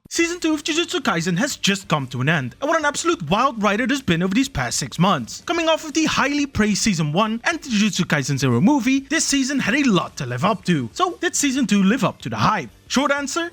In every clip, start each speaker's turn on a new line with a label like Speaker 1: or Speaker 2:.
Speaker 1: Season 2 of Jujutsu Kaisen has just come to an end, and what an absolute wild ride it has been over these past 6 months. Coming off of the highly praised Season 1 and the Jujutsu Kaisen Zero movie, this season had a lot to live up to. So did Season 2 live up to the hype? Short answer?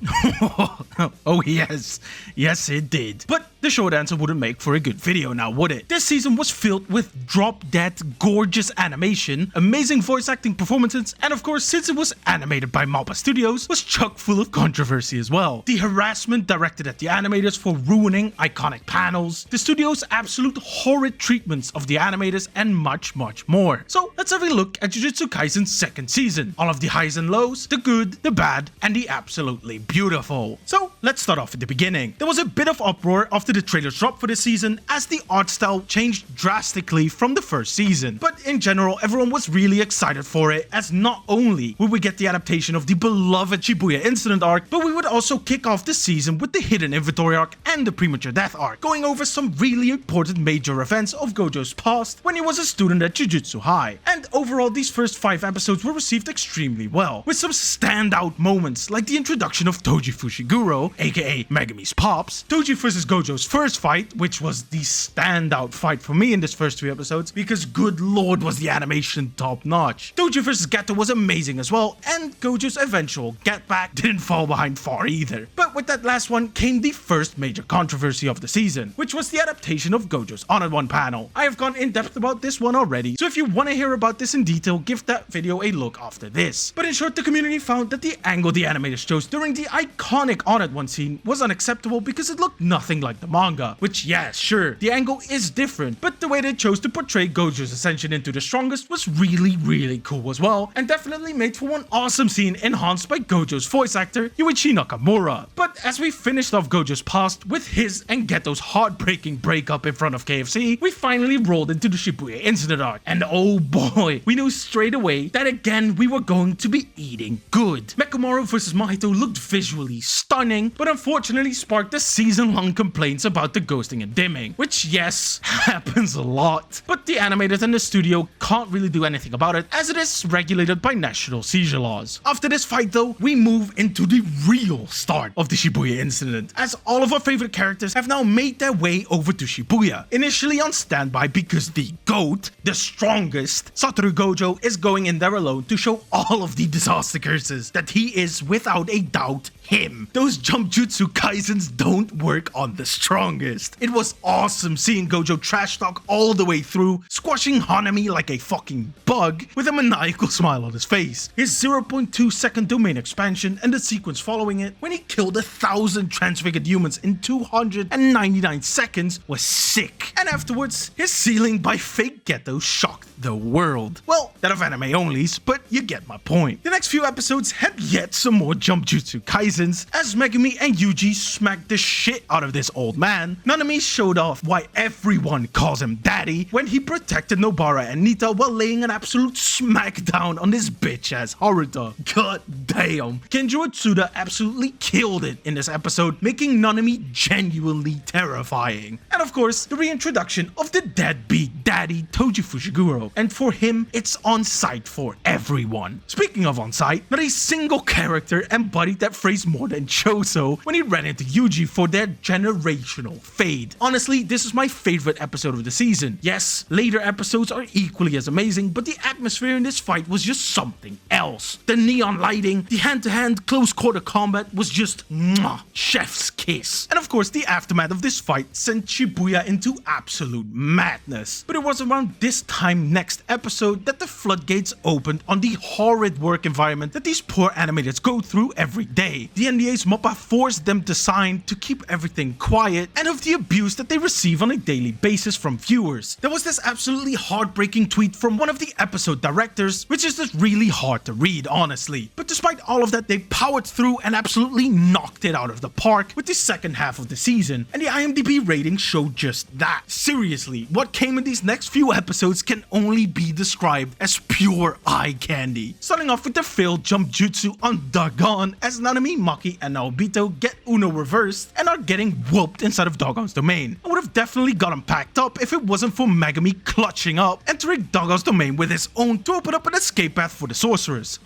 Speaker 1: Oh yes. Yes it did. But the short answer wouldn't make for a good video now, would it? This season was filled with drop-dead gorgeous animation, amazing voice acting performances, and of course, since it was animated by Mappa Studios, was chock full of controversy as well. The harassment directed at the animators for ruining iconic panels, the studio's absolute horrid treatments of the animators, and much more. So let's have a look at Jujutsu Kaisen's second season. All of the highs and lows, the good, the bad, and the absolutely beautiful. So let's start off at the beginning. There was a bit of uproar after the trailers dropped for this season, as the art style changed drastically from the first season. But in general, everyone was really excited for it, as not only would we get the adaptation of the beloved Shibuya incident arc, but we would also kick off the season with the hidden inventory arc and the premature death arc, going over some really important major events of Gojo's past when he was a student at Jujutsu High. And overall, these first 5 episodes were received extremely well, with some standout moments like the introduction of Toji Fushiguro, aka Megami's Pops, Toji vs Gojo's first fight, which was the standout fight for me in this first 3 episodes, because good lord was the animation top notch. Toji vs Geto was amazing as well, and Gojo's eventual get back didn't fall behind far either. But with that last one came the first major controversy of the season, which was the adaptation of Gojo's Honored One panel. I have gone in depth about this one already, so if you want to hear about this in detail, give that video a look after this. But in short, the community found that the angle the animators chose during the iconic Honored One scene was unacceptable because it looked nothing like the manga. Which, yeah, sure, the angle is different, but the way they chose to portray Gojo's ascension into the strongest was really cool as well, and definitely made for one awesome scene enhanced by Gojo's voice actor, Yuichi Nakamura. But as we finished off Gojo's past with his and Geto's heartbreaking breakup in front of KFC, we finally rolled into the Shibuya incident arc, and oh boy, we knew straight away that again we were going to be eating good. Mechamaru vs Mahito looked visually stunning, but unfortunately sparked the season-long complaints about the ghosting and dimming, which yes, happens a lot, but the animators and the studio can't really do anything about it, as it is regulated by national seizure laws. After this fight though, we move into the real start of the Shibuya incident, as all of our favorite characters have now made their way over to Shibuya, initially on standby because the GOAT, the strongest, Satoru Gojo, is going in there alone to show all of the disaster curses that he is without a doubt him. Those jump jutsu kaisens don't work on the strongest. It was awesome seeing Gojo trash talk all the way through, squashing Hanami like a fucking bug with a maniacal smile on his face. His 0.2 second domain expansion and the sequence following it when he killed 1,000 transfigured humans in 299 seconds was sick. And afterwards, his sealing by fake Geto shocked the world. Well, that of anime onlys, but you get my point. The next few episodes had yet some more jump jutsu kaisens, as Megumi and Yuji smacked the shit out of this old man. Nanami showed off why everyone calls him daddy when he protected Nobara and Nita while laying an absolute smackdown on this bitch-ass Haruta. God damn. Kenjiro Tsuda absolutely killed it in this episode, making Nanami genuinely terrifying. And of course, the reintroduction of the deadbeat daddy Toji Fushiguro, and for him, it's on site for everyone. Speaking of on site, not a single character embodied that phrase more than Choso when he ran into Yuji for their generational fade. Honestly, this is my favorite episode of the season. Yes, later episodes are equally as amazing, but the atmosphere in this fight was just something else. The neon lighting, the hand-to-hand close-quarter combat was just mwah, chef's kiss. And of course, the aftermath of this fight sent Shibuya into absolute madness. But it was around this time next episode that the floodgates opened on the horrid work environment that these poor animators go through every day. The NDA's mappa forced them to sign to keep everything quiet, and of the abuse that they receive on a daily basis from viewers. There was this absolutely heartbreaking tweet from one of the episode directors, which is just really hard to read, honestly. But despite all of that, they powered through and absolutely knocked it out of the park with the second half of the season, and the IMDb rating showed just that. Seriously, what came in these next few episodes can only be described as pure eye candy. Starting off with the failed jump jutsu on Dagon, as Nanami, Maki, and Naobito get Uno reversed and are getting whooped inside of Dagon's domain. I would have definitely gotten packed up if it wasn't for Megami clutching up, entering Doggo's domain with his own to open up an escape path for the sorcerers.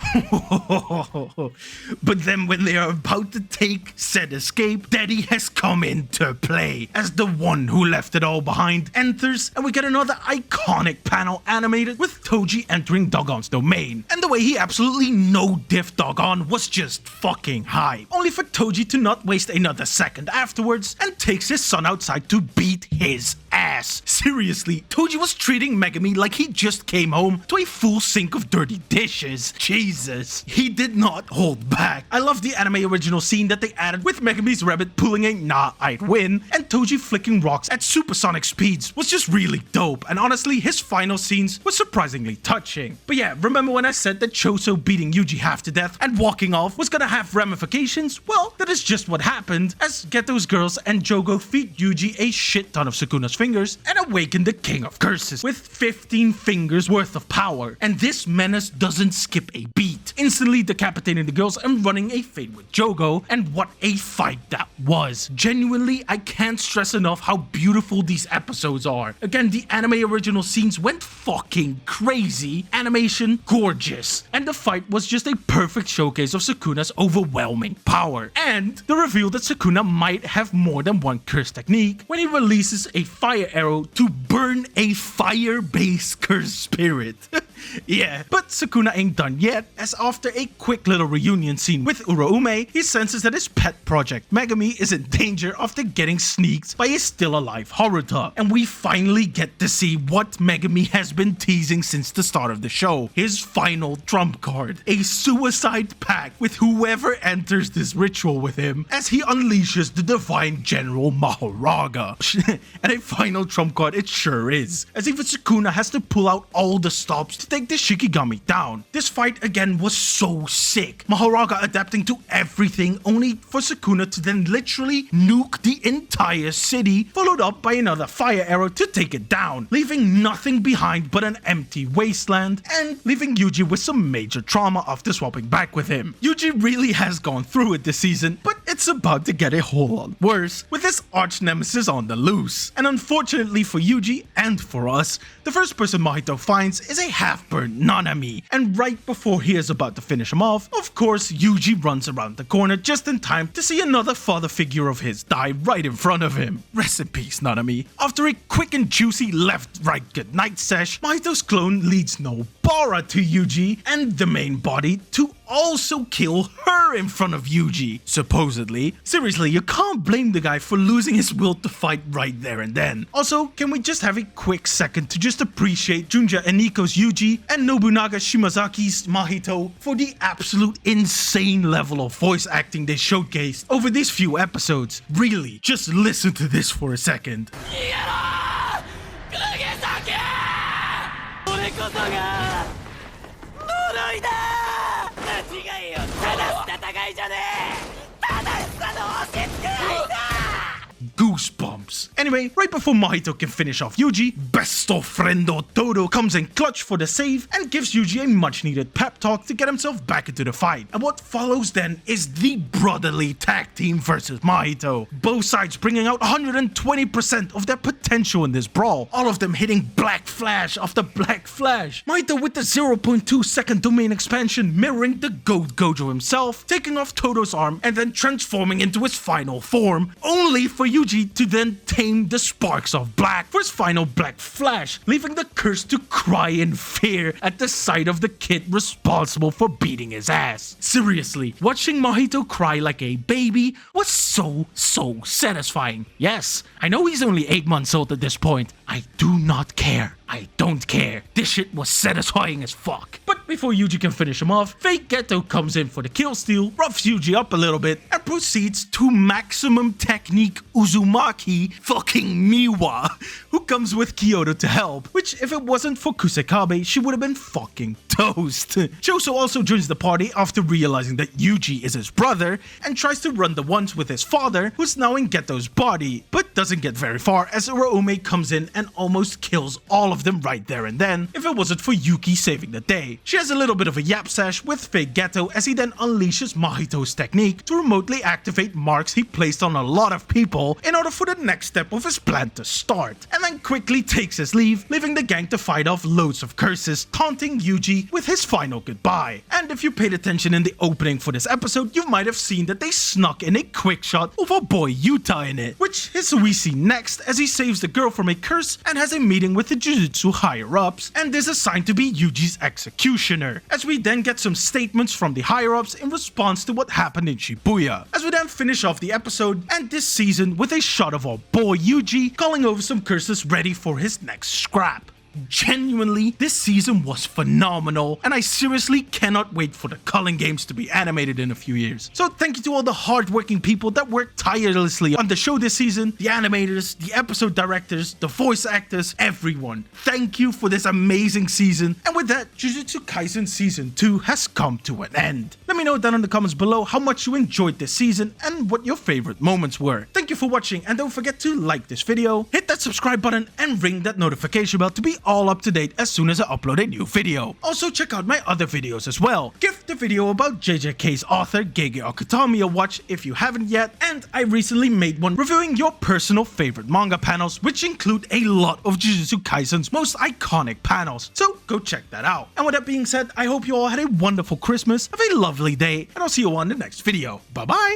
Speaker 1: But then when they are about to take said escape, Daddy has come into play as the one who left it all behind enters, and we get another iconic panel animated with Toji entering Doggon's domain. And the way he absolutely no-diff Doggon was just fucking hype. Only for Toji to not waste another second afterwards and takes his son outside to beat his ass. Seriously, Toji was treating Megami like he just came home to a full sink of dirty dishes. Jesus. He did not hold back. I love the anime original scene that they added with Megami's rabbit pulling a "nah, I'd win" and Toji flicking rocks at supersonic speeds was just really dope, and honestly his final scenes were surprisingly touching. But yeah, remember when I said that Choso beating Yuji half to death and walking off was gonna have ramifications? Well, that is just what happened, as Geto's girls and Jogo feed Yuji a shit ton of Sukuna's fingers and awaken the King of Curses with 15 fingers worth of power. And this menace doesn't skip a beat, instantly decapitating the girls and running a fade with Jogo, and what a fight that was. Genuinely, I can't stress enough how beautiful these episodes are. Again, the anime original scenes went fucking crazy, animation gorgeous, and the fight was just a perfect showcase of Sukuna's overwhelming power, and the reveal that Sukuna might have more than one curse technique when he releases a fire arrow to burn a fire-based curse spirit. Yeah, but Sukuna ain't done yet, as after a quick little reunion scene with Uraume, he senses that his pet project Megami is in danger after getting sneaked by a still-alive Haruta. And we finally get to see what Megami has been teasing since the start of the show. His final trump card, a suicide pact with whoever enters this ritual with him, as he unleashes the divine General Mahoraga. And a final trump card it sure is, as even Sukuna has to pull out all the stops to take the Shikigami down. This fight again was so sick, Mahoraga adapting to everything only for Sukuna to then literally nuke the entire city, followed up by another fire arrow to take it down, leaving nothing behind but an empty wasteland and leaving Yuji with some major trauma after swapping back with him. Yuji really has gone through it this season, but it's about to get a whole lot worse with his arch nemesis on the loose. And unfortunately for Yuji and for us, the first person Mahito finds is a half-burnt Nanami, and right before he is about to finish him off, of course Yuji runs around the corner just in time to see another father figure of his die right in front of him. Rest in peace, Nanami. After a quick and juicy left-right goodnight sesh, Mahito's clone leads Nobara to Yuji and the main body to also kill her in front of Yuji, supposedly. Seriously, you can't blame the guy for losing his will to fight right there and then. Also, can we just have a quick second to just appreciate Junja and Niko's Yuji and Nobunaga Shimazaki's Mahito for the absolute insane level of voice acting they showcased over these few episodes. Really, just listen to this for a second. Goosebumps. Anyway, right before Mahito can finish off Yuji, Besto Friendo Todo comes in clutch for the save and gives Yuji a much needed pep talk to get himself back into the fight. And what follows then is the brotherly tag team versus Mahito. Both sides bringing out 120% of their potential in this brawl, all of them hitting black flash after black flash. Mahito with the 0.2 second domain expansion mirroring the Goat Gojo himself, taking off Todo's arm and then transforming into his final form, only for Yuji to then tame the sparks of black for his final black flash, leaving the curse to cry in fear at the sight of the kid responsible for beating his ass. Seriously, watching Mahito cry like a baby was so satisfying. Yes, I know he's only 8 months old at this point. I do not care. I don't care. This shit was satisfying as fuck. But before Yuji can finish him off, fake Geto comes in for the kill steal, roughs Yuji up a little bit, and proceeds to maximum technique Uzumaki fucking Miwa, who comes with Kyoto to help, which if it wasn't for Kusekabe, she would have been fucking toast. Choso also joins the party after realizing that Yuji is his brother, and tries to run the ones with his father, who's now in Geto's body, but doesn't get very far as Uraume comes in and almost kills all of them right there and then, if it wasn't for Yuki saving the day. She has a little bit of a yap sash with fake Geto as he then unleashes Mahito's technique to remotely activate marks he placed on a lot of people in order for the next step of of his plan to start, and then quickly takes his leave, leaving the gang to fight off loads of curses, taunting Yuji with his final goodbye. And if you paid attention in the opening for this episode, you might have seen that they snuck in a quick shot of our boy Yuta in it, which is who we see next as he saves the girl from a curse and has a meeting with the Jujutsu higher-ups, and is assigned to be Yuji's executioner, as we then get some statements from the higher-ups in response to what happened in Shibuya, as we then finish off the episode and this season with a shot of our boy Yuji calling over some curses ready for his next scrap. Genuinely, this season was phenomenal, and I seriously cannot wait for the Culling games to be animated in a few years. So thank you to all the hardworking people that worked tirelessly on the show this season, the animators, the episode directors, the voice actors, everyone. Thank you for this amazing season, and with that, Jujutsu Kaisen Season 2 has come to an end. Let me know down in the comments below how much you enjoyed this season and what your favorite moments were. Thank you for watching, and don't forget to like this video, hit that subscribe button, and ring that notification bell to be all up to date as soon as I upload a new video. Also check out my other videos as well. Give the video about JJK's author Gege Akutami a watch if you haven't yet, and I recently made one reviewing your personal favorite manga panels, which include a lot of Jujutsu Kaisen's most iconic panels, so go check that out. And with that being said, I hope you all had a wonderful Christmas, have a lovely day, and I'll see you all in the next video. Bye bye!